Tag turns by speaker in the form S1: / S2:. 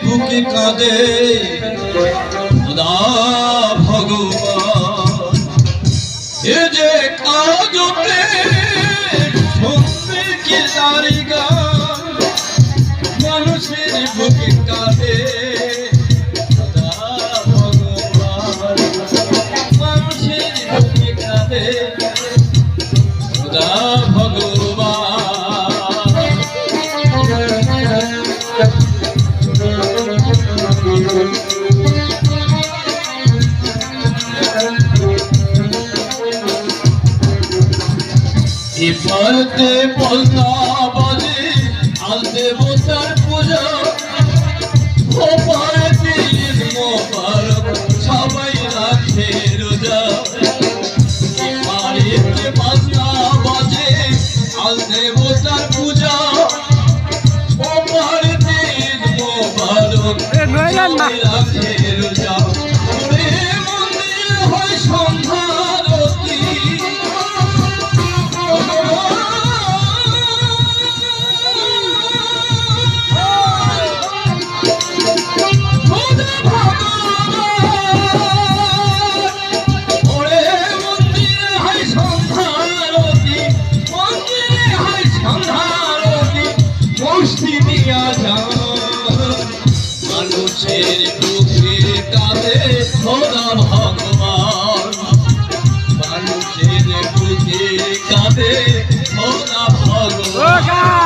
S1: বুকে কাঁদে খোদা ভগবান এ যে কাজতে শুনবে কি তারি গান মানুষের বুকে কাঁদে খোদা ভগবান মানুষের বুকে কাঁদে খোদা ভগবান এপারতে পলতা বাজে আনতে বসার পূজা ওপারেতে ঈদ মোবারক সবাই রাখে রোজা এপারেতে বাজনা বাজে আনতে বসার পূজা ওপারেতে ঈদ মোবারক সবাই রাখে রোজা মন্দির হয় সন্ধ্যা রতি মানুষের বুকে কাঁদে খোদা ভগবান মানুষের বুকে কাঁদে খোদা ভগবান